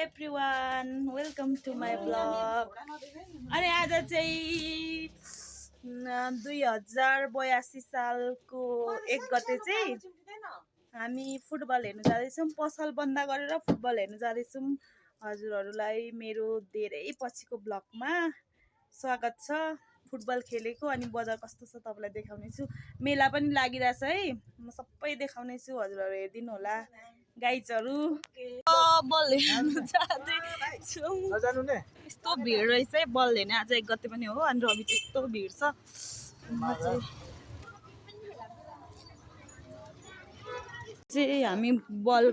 Everyone welcome to my blog. अनि आज चाहिँ 2082 सालको 1 गते चाहिँ हामी फुटबल हेर्नु जाँदैछौँ। पसल बन्द गरेर फुटबल हेर्नु जाँदैछौँ। हजुरहरूलाई मेरो धेरै पछिको ब्लगमा स्वागत छ। फुटबल खेलेको अनि बजार कस्तो छ तपाईँलाई देखाउने छु। मेला पनि लागिरहेछ है, म सबै देखाउने छु। हजुरहरू हेरिदिनु होला। गाइजहरू बल हेर्नु जाँदैछौँ। यस्तो भिड रहेछ है बल हेर्ने। आज 1 गते पनि हो अनि रवि चाहिँ यस्तो भिड छ। हामी बल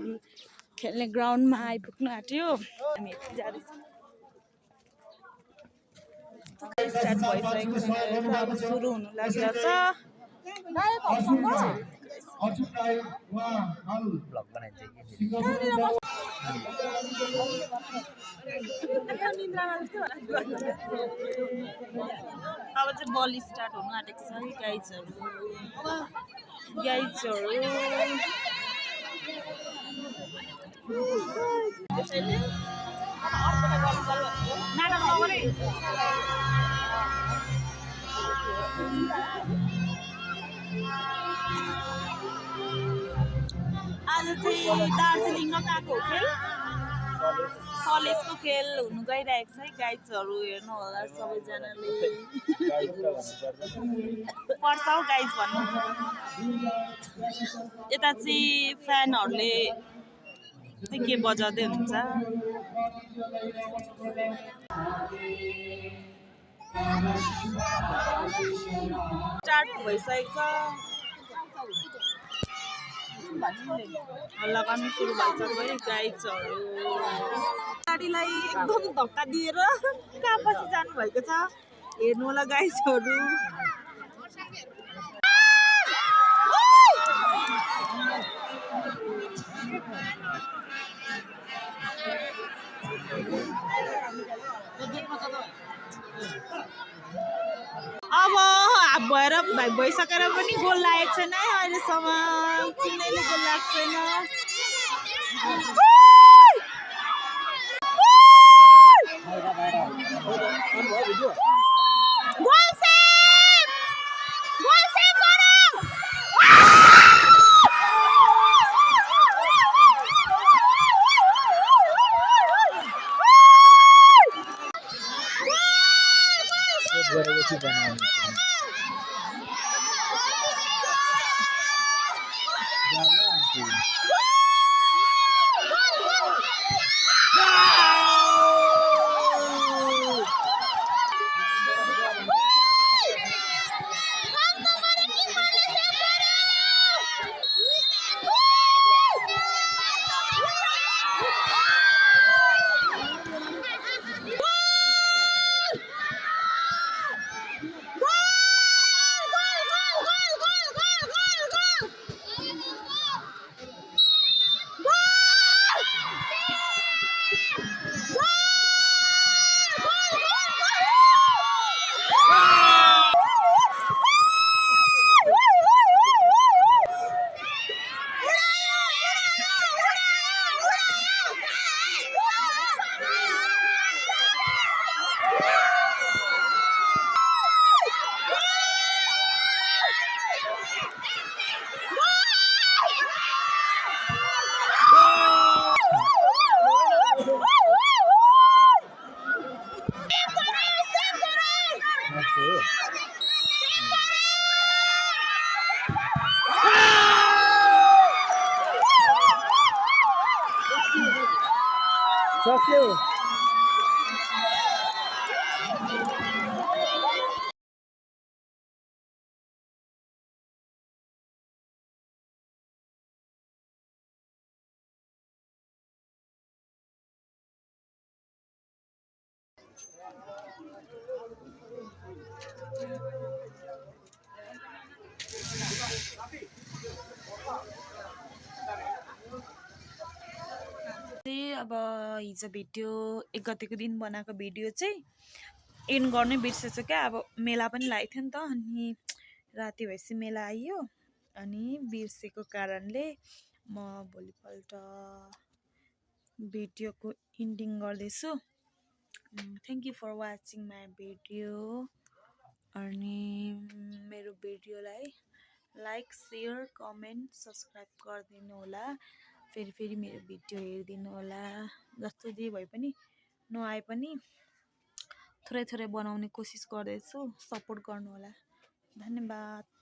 खेल्ने ग्राउन्डमा आइपुग्नु आँट्यो। हामी जाँदैछौँ। स्टार्ट भइसकेको छ, अब सुरु हुनु लागिरहेछ। अब चाहिँ बल स्टार्ट हुनु आँटेको छ है गाइजहरू। आज चाहिँ दार्जिलिङमा गएको खेल सलेसको खेल हुनु गइरहेको छ है गाइजहरू। हेर्नु होला सबैजनाले। पर्छ हौ गाइज भन्नु। यता चाहिँ फ्यानहरूले के बजाउँदै हुन्छ। स्टार्ट भइसकेको छ। हल्ला गर्नु सुरु भइसक्यो है गाइजहरू। गाडीलाई एकदम धक्का दिएर कहाँ पछि जानुभएको छ हेर्नु होला गाइजहरू। अब हाफ भएर भइसकेर पनि गोल लागेको छैन है अहिलेसम्म। कुनैले गोल लागेको छैन। अब हिजो भिडियो 1 गतेको दिन बनाएको भिडियो चाहिँ एन्ड गर्नै बिर्सेछु क्या। अब मेला पनि लागेको थियो नि त, अनि राति भएपछि मेला आइयो अनि बिर्सेको कारणले म भोलिपल्ट भिडियोको इन्डिङ गर्दैछु। Thank you for watching my video. अनि मेरो भिडियोलाई लाइक सेयर कमेन्ट सब्सक्राइब गरिदिनु होला। फेरि मेरो भिडियो हेरिदिनु होला। जस्तो जे भए पनि नआए पनि थोरै बनाउने कोसिस गर्दैछु। सपोर्ट गर्नु होला। धन्यवाद।